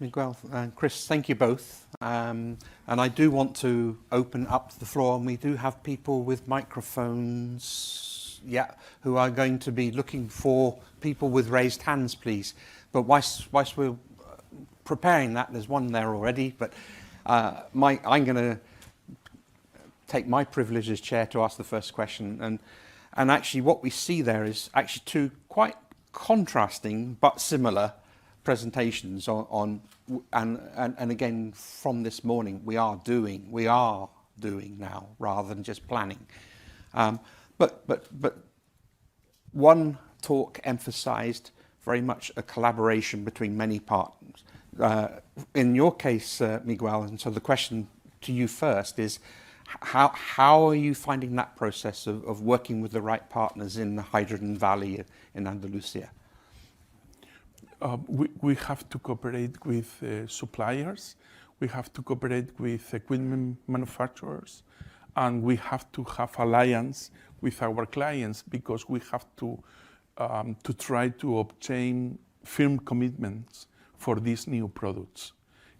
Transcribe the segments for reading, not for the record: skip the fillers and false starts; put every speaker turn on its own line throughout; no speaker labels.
Miguel and Chris, thank you both. And I do want to open up the floor, and we do have people with microphones, who are going to be looking for people with raised hands, please. But whilst we're preparing that, there's one there already, but I'm going to take my privilege as chair to ask the first question. And actually what we see there is actually two quite contrasting but similar presentations and again from this morning we are doing now rather than just planning. But one talk emphasized very much a collaboration between many partners. In your case, Miguel, and so the question to you first is, how are you finding that process of working with the right partners in the Hydrogen Valley in Andalusia?
We have to cooperate with suppliers, we have to cooperate with equipment manufacturers, and we have to have alliance with our clients because we have to try to obtain firm commitments for these new products.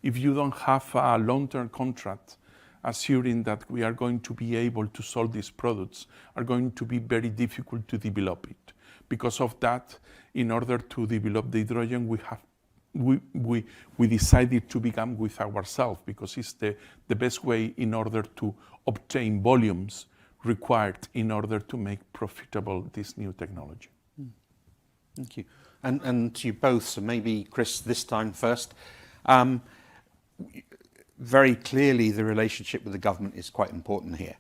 If you don't have a long-term contract assuring that we are going to be able to solve these products, are going to be very difficult to develop it. Because of that, in order to develop the hydrogen, we decided to begin with ourselves because it's the best way in order to obtain volumes required in order to make profitable this new technology.
Thank you. And to you both, so maybe Chris this time first. Very clearly the relationship with the government is quite important here.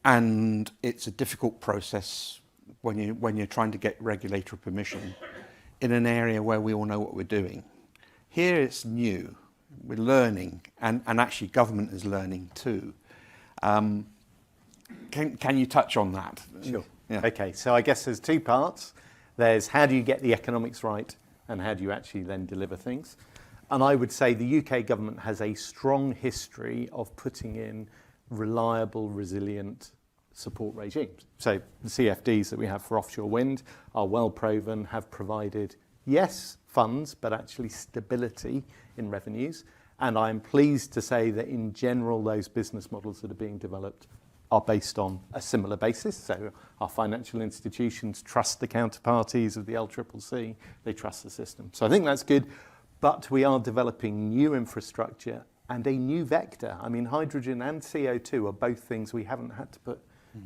And it's a difficult process when you're trying to get regulatory permission in an area where we all know what we're doing. Here it's new, we're learning, and actually government is learning too. Can you touch on that?
Sure.
Yeah.
Okay, so I guess there's two parts. There's how do you get the economics right and how do you actually then deliver things. And I would say the UK government has a strong history of putting in reliable, resilient support regimes. So the CFDs that we have for offshore wind are well proven, have provided, yes, funds, but actually stability in revenues. And I'm pleased to say that in general, those business models that are being developed are based on a similar basis. So our financial institutions trust the counterparties of the LCCC, they trust the system. So I think that's good, but we are developing new infrastructure and a new vector. I mean, hydrogen and CO2 are both things we haven't had to put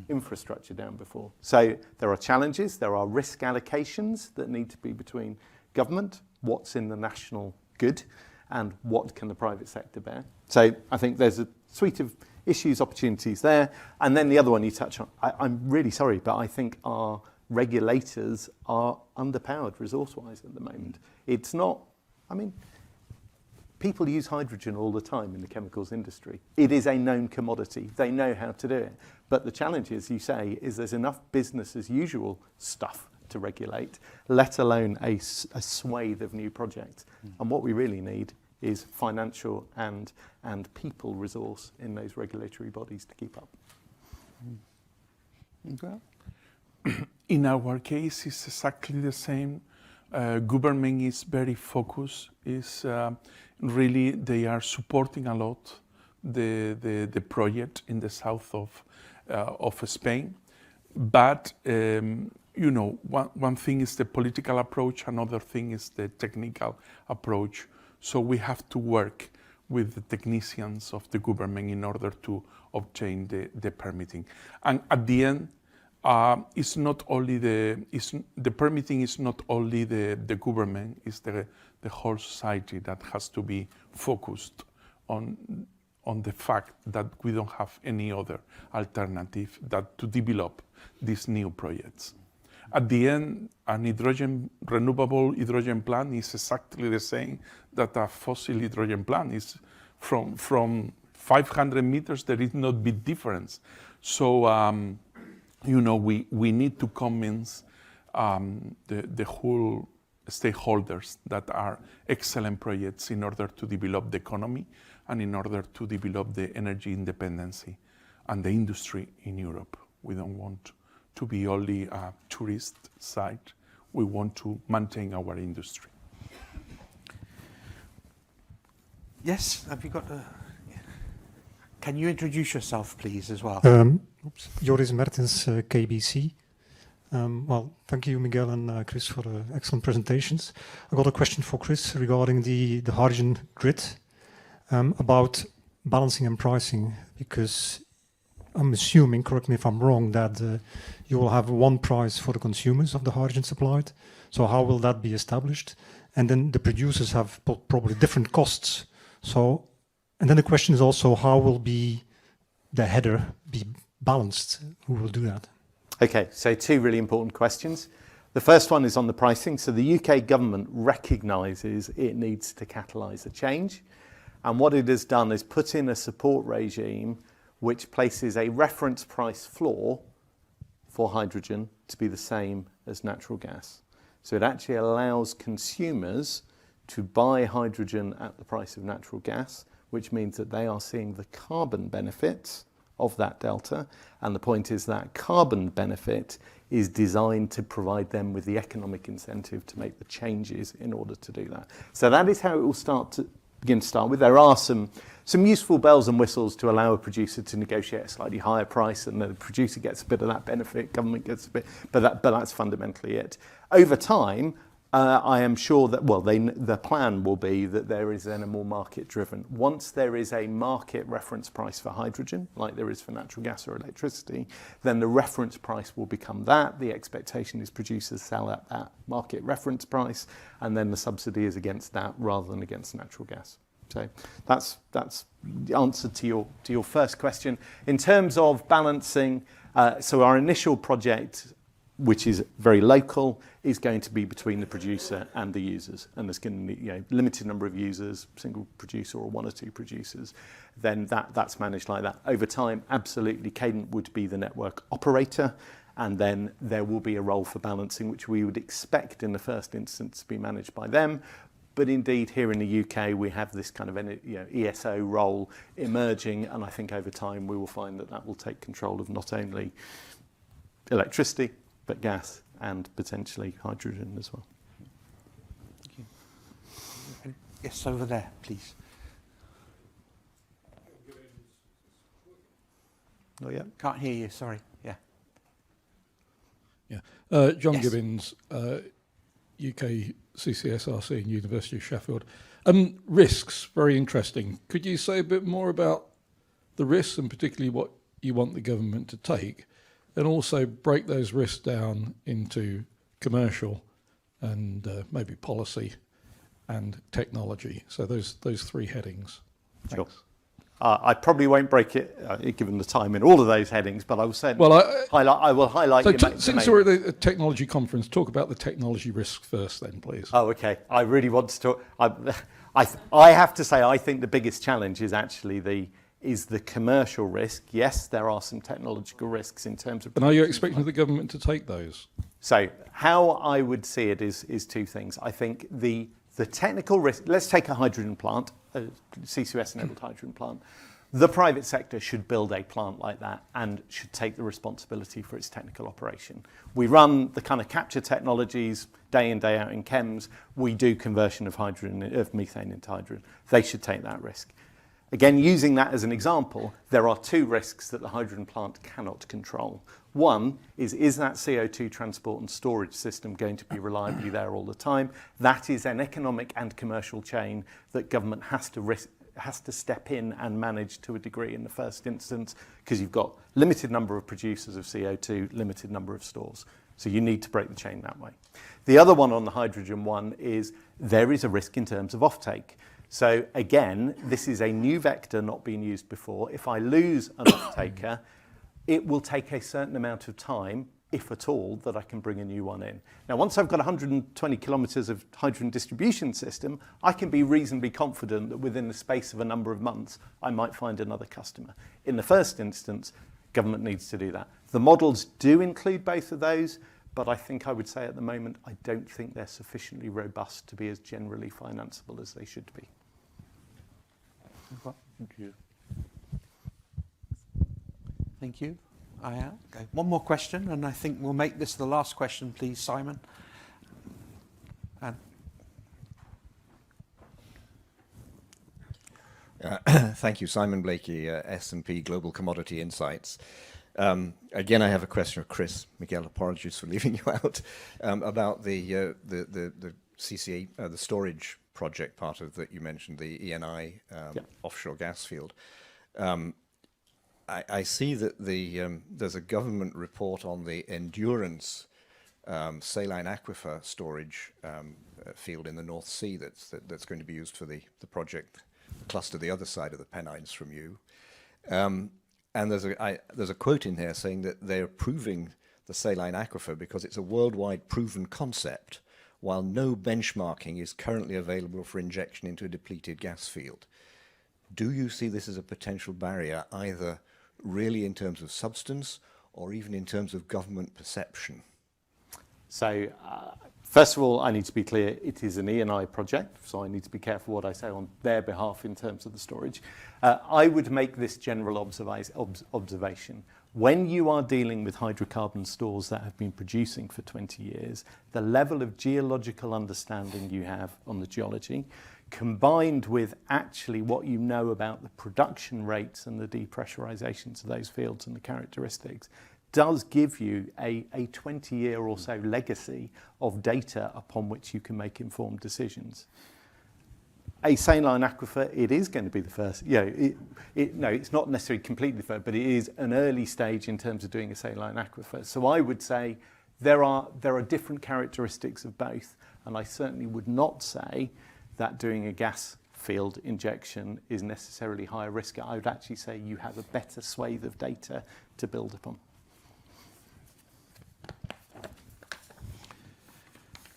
infrastructure down before. So there are challenges, there are risk allocations that need to be between government, what's in the national good, and what can the private sector bear. So I think there's a suite of issues, opportunities there. And then the other one you touch on, I'm really sorry, but I think our regulators are underpowered resource-wise at the moment. It's not, I mean, people use hydrogen all the time in the chemicals industry. It is a known commodity. They know how to do it. But the challenge, as you say, is there's enough business as usual stuff to regulate, let alone a swathe of new projects. And what we really need is financial and people resource in those regulatory bodies to keep up.
Okay.
In our case, it's exactly the same. Government is very focused. Really, they are supporting a lot the project in the south of Spain. But you know, one thing is the political approach, another thing is the technical approach. So we have to work with the technicians of the government in order to obtain the permitting. And at the end, it's not only the permitting is not only the government, it's the whole society that has to be focused on the fact that we don't have any other alternative that to develop these new projects. At the end, an renewable hydrogen plant is exactly the same that a fossil hydrogen plant is. From 500 meters, there is no big difference. So, you know, we need to convince the whole stakeholders that are excellent projects in order to develop the economy and in order to develop the energy independency and the industry in Europe. We don't want to be only a tourist site. We want to maintain our industry.
Yes, have you got a... Can you introduce yourself, please, as well?
Joris Mertens, KBC. Well, thank you, Miguel and Chris, for excellent presentations. I got a question for Chris regarding the hydrogen grid, about balancing and pricing, because I'm assuming, correct me if I'm wrong, that you will have one price for the consumers of the hydrogen supplied. So how will that be established? And then the producers have probably different costs. So, and then the question is also, how will the header be balanced? Who will do that?
Okay, so two really important questions. The first one is on the pricing. So the UK government recognises it needs to catalyse a change. And what it has done is put in a support regime which places a reference price floor for hydrogen to be the same as natural gas. So it actually allows consumers to buy hydrogen at the price of natural gas, which means that they are seeing the carbon benefits of that delta. And the point is that carbon benefit is designed to provide them with the economic incentive to make the changes in order to do that. So that is how it will begin to start with. There are some useful bells and whistles to allow a producer to negotiate a slightly higher price, and the producer gets a bit of that benefit, government gets a bit, but that's fundamentally it. Over time, I am sure that, well, the plan will be that there is then a more market-driven. Once there is a market reference price for hydrogen, like there is for natural gas or electricity, then the reference price will become that. The expectation is producers sell at that market reference price, and then the subsidy is against that rather than against natural gas. So that's the answer to your first question. In terms of balancing, so our initial project, which is very local, is going to be between the producer and the users. And there's going to be limited number of users, single producer or one or two producers. Then that's managed like that. Over time, absolutely, Cadent would be the network operator. And then there will be a role for balancing, which we would expect in the first instance to be managed by them. But indeed, here in the UK, we have this kind of ESO role emerging. And I think over time, we will find that will take control of not only electricity, but gas and potentially hydrogen as well.
Thank you. Yes, over there, please.
Not yet.
Can't hear you, sorry. Yeah.
Yeah. John
Yes.
Gibbons, UK CCSRC and University of Sheffield. Risks, very interesting. Could you say a bit more about the risks and particularly what you want the government to take? And also break those risks down into commercial and maybe policy and technology. So those three headings.
Sure.
Thanks.
I probably won't break it, given the time, in all of those headings, but I will certainly I will highlight.
So since we're at a technology conference, talk about the technology risks first then, please.
Oh, okay. I really want to talk. I have to say, I think the biggest challenge is actually the commercial risk. Yes, there are some technological risks in terms of...
And are you expecting the government to take those?
So how I would see it is two things. I think the technical risk, let's take a hydrogen plant, a CCUS-enabled hydrogen plant. The private sector should build a plant like that and should take the responsibility for its technical operation. We run the kind of capture technologies day in, day out in chems. We do conversion of methane into hydrogen. They should take that risk. Again, using that as an example, there are two risks that the hydrogen plant cannot control. One is that CO2 transport and storage system going to be reliably there all the time? That is an economic and commercial chain that government has to step in and manage to a degree in the first instance, because you've got limited number of producers of CO2, limited number of stores. So you need to break the chain that way. The other one on the hydrogen one is there is a risk in terms of offtake. So again, this is a new vector not being used before. If I lose an off-taker, it will take a certain amount of time, if at all, that I can bring a new one in. Now, once I've got 120 kilometres of hydrogen distribution system, I can be reasonably confident that within the space of a number of months, I might find another customer. In the first instance, government needs to do that. The models do include both of those, but I think I would say at the moment, I don't think they're sufficiently robust to be as generally financeable as they should be.
Thank you. Thank you. Okay. One more question, and I think we'll make this the last question, please, Simon.
Thank you. Simon Blakey, S&P Global Commodity Insights. Again, I have a question of Chris. Miguel, apologies for leaving you out. About the CCA, the storage project part of that you mentioned, the ENI offshore gas field. I see that there's a government report on the Endurance saline aquifer storage field in the North Sea that's going to be used for the project cluster the other side of the Pennines from you. And there's a quote in here saying that they're approving the saline aquifer because it's a worldwide proven concept, while no benchmarking is currently available for injection into a depleted gas field. Do you see this as a potential barrier, either really in terms of substance or even in terms of government perception?
So, first of all, I need to be clear, it is an ENI project, so I need to be careful what I say on their behalf in terms of the storage. I would make this general observation. When you are dealing with hydrocarbon stores that have been producing for 20 years, the level of geological understanding you have on the geology, combined with actually what you know about the production rates and the depressurizations of those fields and the characteristics, does give you a 20-year or so legacy of data upon which you can make informed decisions. A saline aquifer, it is going to be the first, no, it's not necessarily completely the first, but it is an early stage in terms of doing a saline aquifer. So I would say there are different characteristics of both, and I certainly would not say that doing a gas field injection is necessarily higher risk. I would actually say you have a better swathe of data to build upon.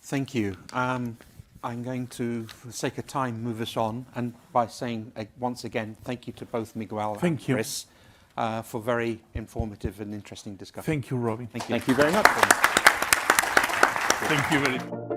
Thank you. I'm going to, for the sake of time, move us on, and by saying once again, thank you to both Miguel and Chris for very informative and interesting discussion.
Thank you, Robin.
Thank you very much.
Thank you very much.